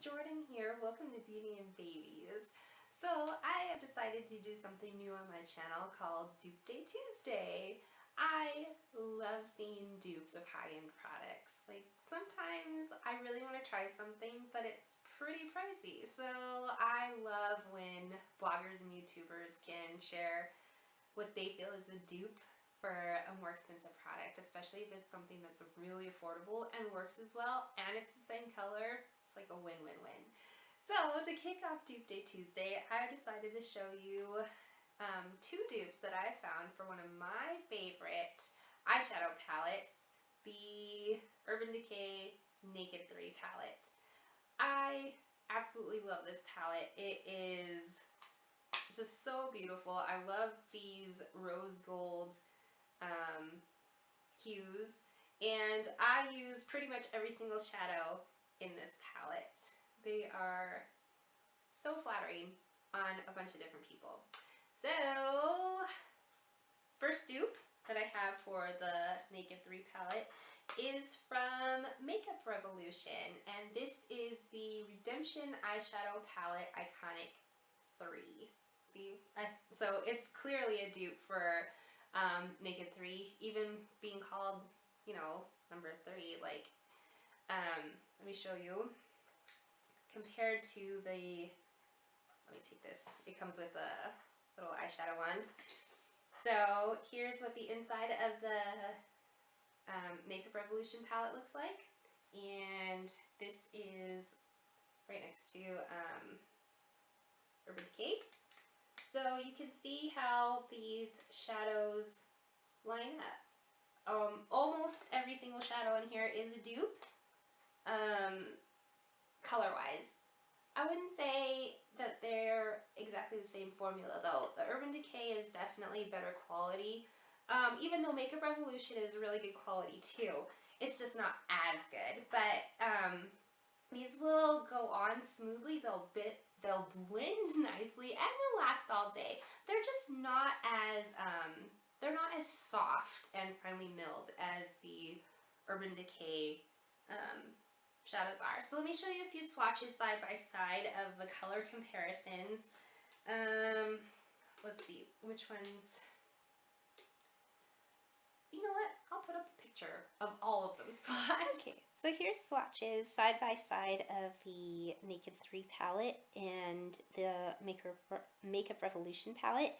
Jordan here. Welcome to Beauty and Babies. So I have decided to do something new on my channel called Dupe Day Tuesday. I love seeing dupes of high-end products. Like sometimes I really want to try something, but it's pretty pricey. So I love when bloggers and YouTubers can share what they feel is a dupe for a more expensive product, especially if it's something that's really affordable and works as well and it's the same color. It's like a win-win-win. So to kick off Dupe Day Tuesday, I decided to show you two dupes that I found for one of my favorite eyeshadow palettes, the Urban Decay Naked 3 palette. I absolutely love this palette. It is just so beautiful. I love these rose gold hues, and I use pretty much every single shadow in this palette. They are so flattering on a bunch of different people. So, first dupe that I have for the Naked 3 palette is from Makeup Revolution, and this is the Redemption Eyeshadow Palette Iconic 3. See? So it's clearly a dupe for Naked 3, even being called, you know, number 3. Like, let me show you. Compared to the, let me take this. It comes with a little eyeshadow wand. So here's what the inside of the Makeup Revolution palette looks like. And this is right next to Urban Decay. So you can see how these shadows line up. Almost every single shadow in here is a dupe, color-wise. I wouldn't say that they're exactly the same formula though. The Urban Decay is definitely better quality, even though Makeup Revolution is really good quality too. It's just not as good, but these will go on smoothly. They'll blend nicely and they'll last all day. They're just not as they're not as soft and finely milled as the Urban Decay shadows are. So let me show you a few swatches side by side of the color comparisons. Let's see which ones. You know what? I'll put up a picture of all of them swatched. Okay, so here's swatches side by side of the Naked 3 palette and the Makeup Revolution palette.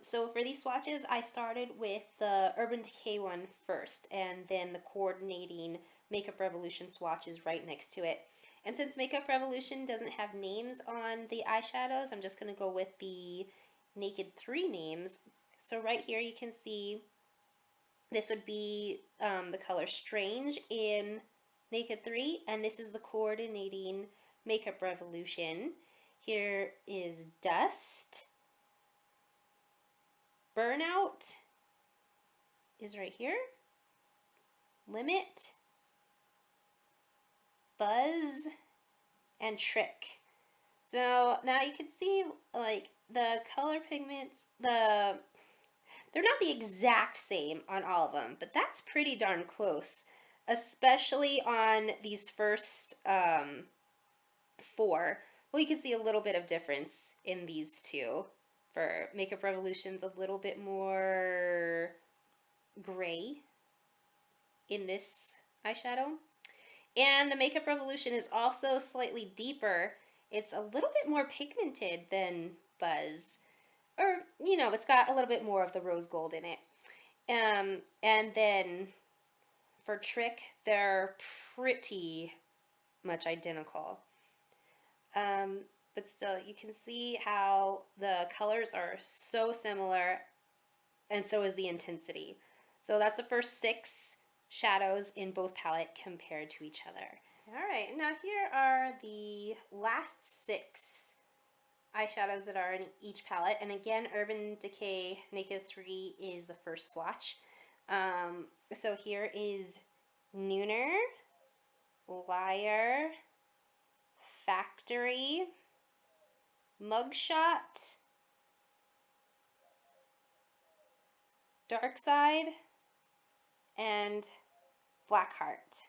So for these swatches, I started with the Urban Decay one first, and then the coordinating Makeup Revolution swatches right next to it. And since Makeup Revolution doesn't have names on the eyeshadows, I'm just going to go with the Naked 3 names. So right here you can see this would be the color Strange in Naked 3, and this is the coordinating Makeup Revolution. Here is Dust. Burnout is right here. Limit, Buzz, and Trick. So now you can see like the color pigments, they're not the exact same on all of them, but that's pretty darn close, especially on these first 4. Well, you can see a little bit of difference in these two. For Makeup Revolution's a little bit more gray in this eyeshadow. And the Makeup Revolution is also slightly deeper. It's a little bit more pigmented than Buzz. Or, you know, it's got a little bit more of the rose gold in it. And then for Trick, they're pretty much identical. But still, you can see how the colors are so similar, and so is the intensity. So that's the first 6 shadows in both palette compared to each other. Alright, now here are the last 6 eyeshadows that are in each palette, and again, Urban Decay Naked 3 is the first swatch. So here is Nooner, Liar, Factory, Mugshot, Dark Side, and Blackheart.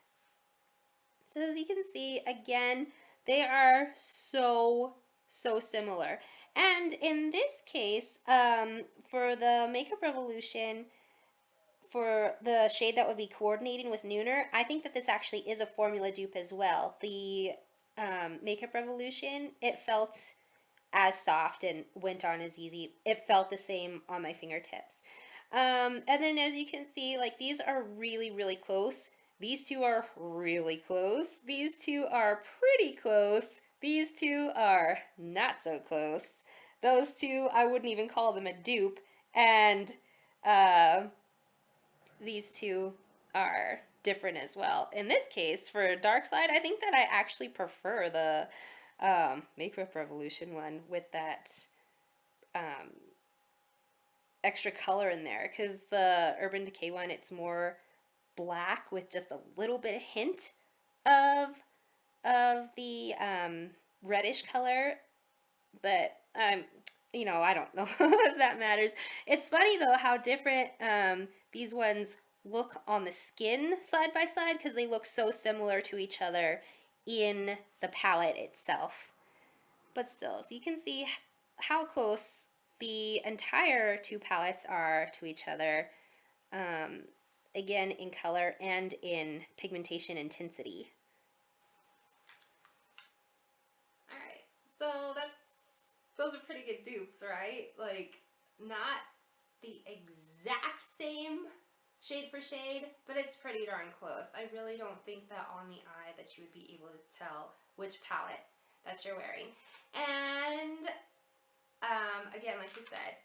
So as you can see, again, They are so, so similar. And in this case, for the Makeup Revolution, for the shade that would be coordinating with Nooner, I think that this actually is a formula dupe as well. The Makeup Revolution, it felt as soft and went on as easy. It felt the same on my fingertips. And then as you can see, like these are really, really close. These two are really close. These two are pretty close. These two are not so close. Those two, I wouldn't even call them a dupe. And uh, these two are different as well. In this case, for Dark Side, I think that I actually prefer the Makeup Revolution one with that um, extra color in there, because the Urban Decay one, it's more black with just a little bit of hint of the reddish color, but I don't know if that matters. It's funny though how different these ones look on the skin side by side, because they look so similar to each other in the palette itself. But still, so you can see how close the entire two palettes are to each other, again in color and in pigmentation intensity. Alright, so those are pretty good dupes, right? Like, not the exact same shade for shade, but it's pretty darn close. I really don't think that on the eye that you would be able to tell which palette that you're wearing. And again, like you said,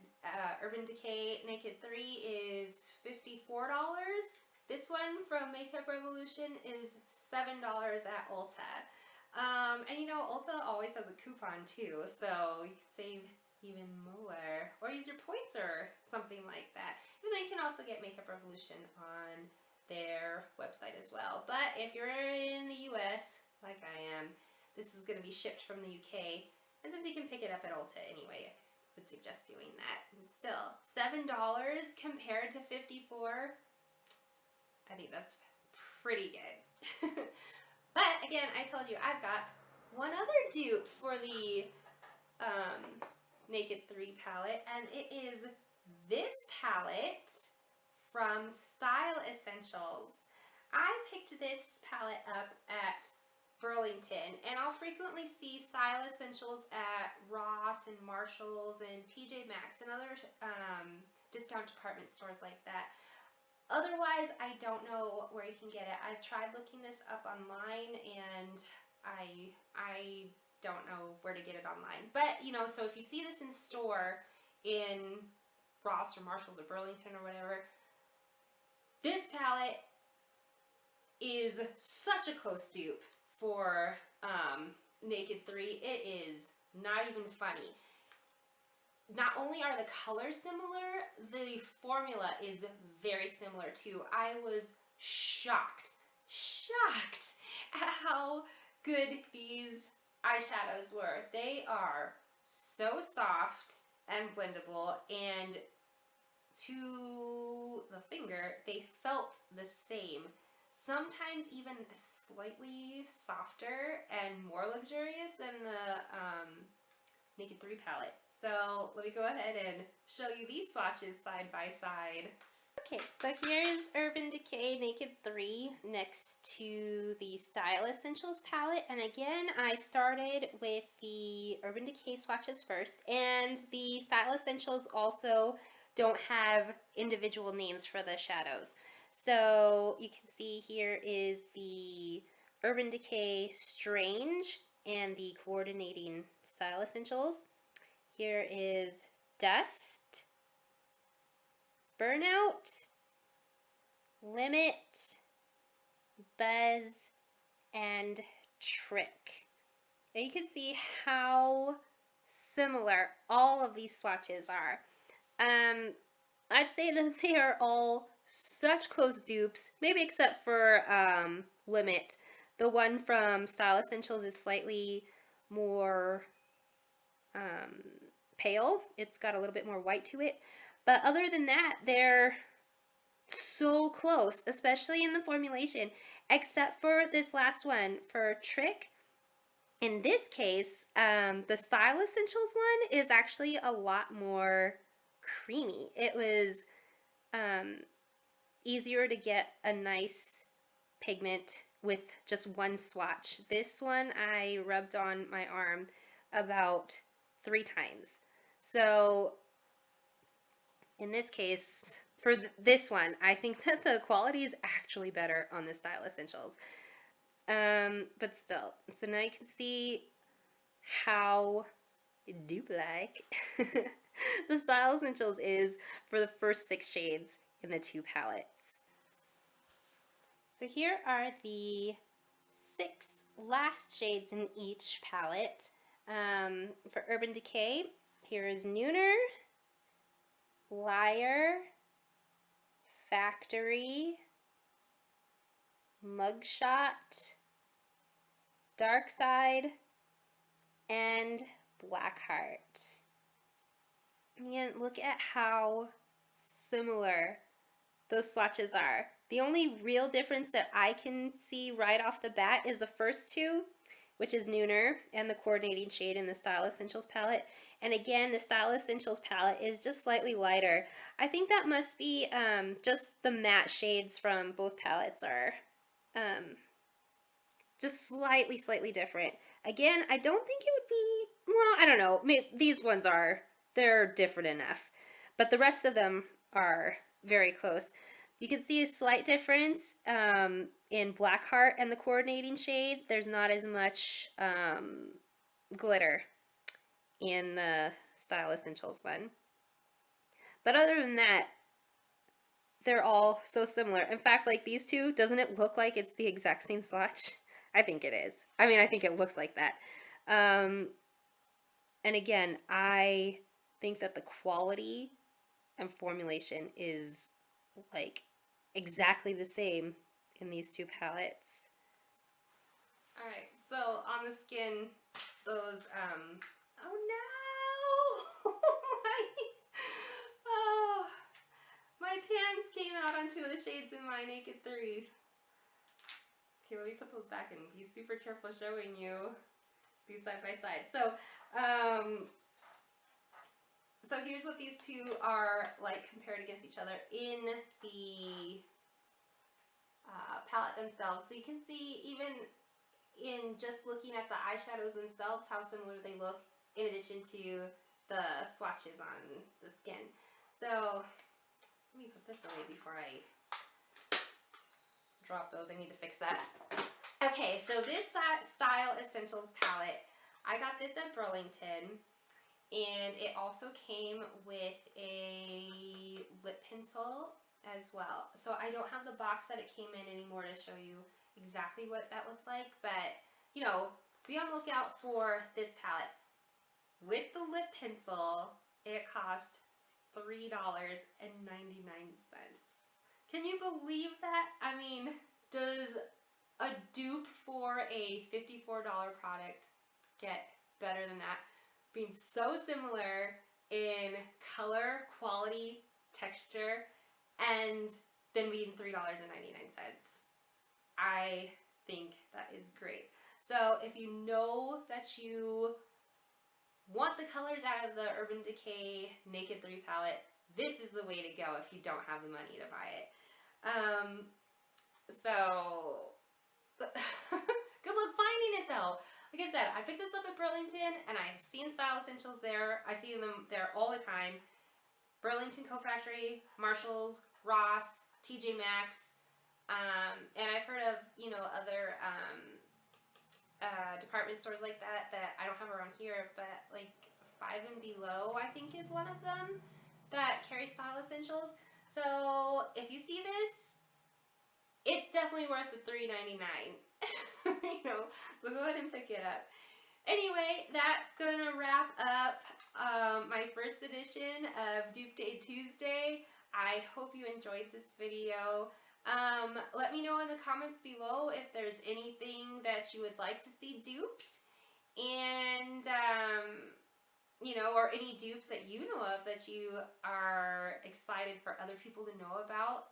Urban Decay Naked 3 is $54. This one from Makeup Revolution is $7 at Ulta. And Ulta always has a coupon too, so you could save even more. Or use your points or something like that. And then you can also get Makeup Revolution on their website as well. But if you're in the US, like I am, this is going to be shipped from the UK. And since you can pick it up at Ulta anyway, I would suggest doing that. And still, $7 compared to $54, I think that's pretty good. But again, I told you I've got one other dupe for the Naked 3 palette, and it is this palette from Style Essentials. I picked this palette up at Burlington, and I'll frequently see Style Essentials at Ross and Marshalls and TJ Maxx and other discount department stores like that. Otherwise, I don't know where you can get it. I've tried looking this up online, and I don't know where to get it online. But, so if you see this in store in Ross or Marshalls or Burlington or whatever, this palette is such a close dupe for Naked 3. It is not even funny. Not only are the colors similar, the formula is very similar too. I was shocked at how good these eyeshadows were. They are so soft and blendable, and to the finger, they felt the same. Sometimes even slightly softer and more luxurious than the Naked 3 palette. So let me go ahead and show you these swatches side by side. Okay, so here's Urban Decay Naked 3 next to the Style Essentials palette. And again, I started with the Urban Decay swatches first. And the Style Essentials also don't have individual names for the shadows. So you can see here is the Urban Decay Strange and the coordinating Style Essentials. Here is Dust, Burnout, Limit, Buzz, and Trick. And you can see how similar all of these swatches are. I'd say that they are all such close dupes, maybe except for Limit. The one from Style Essentials is slightly more pale. It's got a little bit more white to it. But other than that, they're so close, especially in the formulation, except for this last one for Trick. In this case, the Style Essentials one is actually a lot more creamy. It was easier to get a nice pigment with just one swatch. This one I rubbed on my arm about 3 times. So in this case, for this one, I think that the quality is actually better on the Style Essentials. But still, so now you can see how dupe-like the Style Essentials is for the first 6 shades in the 2 palettes. So here are the 6 last shades in each palette. For Urban Decay, here is Nooner, Liar, Factory, Mugshot, Dark Side, and Blackheart. Again, look at how similar those swatches are. The only real difference that I can see right off the bat is the first 2, which is Nooner and the coordinating shade in the Style Essentials palette. And again, the Style Essentials palette is just slightly lighter. I think that must be just the matte shades from both palettes are just slightly different. Again, I don't think it would be, well, I don't know, maybe these ones are, they're different enough. But the rest of them are very close. You can see a slight difference in Blackheart and the coordinating shade. There's not as much glitter in the Style Essentials one. But other than that, they're all so similar. In fact, like these two, doesn't it look like it's the exact same swatch? I think it is. I mean, I think it looks like that. And again, I think that the quality and formulation is like exactly the same in these 2 palettes. Alright, so on the skin, those, oh no! Oh, my pants came out on 2 of the shades in my Naked 3. Okay, let me put those back and be super careful showing you these side by side. So here's what these 2 are like compared against each other in the palette themselves. So you can see even in just looking at the eyeshadows themselves how similar they look in addition to the swatches on the skin. So let me put this away before I drop those. I need to fix that. Okay, so this Style Essentials palette, I got this at Burlington, and it also came with a lip pencil as well. So I don't have the box that it came in anymore to show you exactly what that looks like, but you know, be on the lookout for this palette. With the lip pencil, it cost $3.99. Can you believe that? I mean, does a dupe for a $54 product get better than that? Being so similar in color, quality, texture, and then being $3.99. I think that is great. So if you know that you want the colors out of the Urban Decay Naked 3 palette, this is the way to go if you don't have the money to buy it. So good luck finding it though. Like I said, I picked this up at Burlington and I've seen Style Essentials there. I see them there all the time. Burlington Co-Factory, Marshalls, Ross, TJ Maxx, and I've heard of, you know, other department stores like that I don't have around here, but like Five and Below I think is one of them that carry Style Essentials. So if you see this, it's definitely worth the $3.99. You know, so go ahead and pick it up. Anyway, that's gonna wrap up my first edition of Dupe Day Tuesday. I hope you enjoyed this video. Let me know in the comments below if there's anything that you would like to see duped, and you know, or any dupes that you know of that you are excited for other people to know about.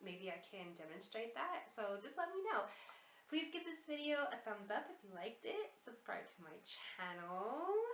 Maybe I can demonstrate that, so just let me know. Please give this video a thumbs up if you liked it, subscribe channel.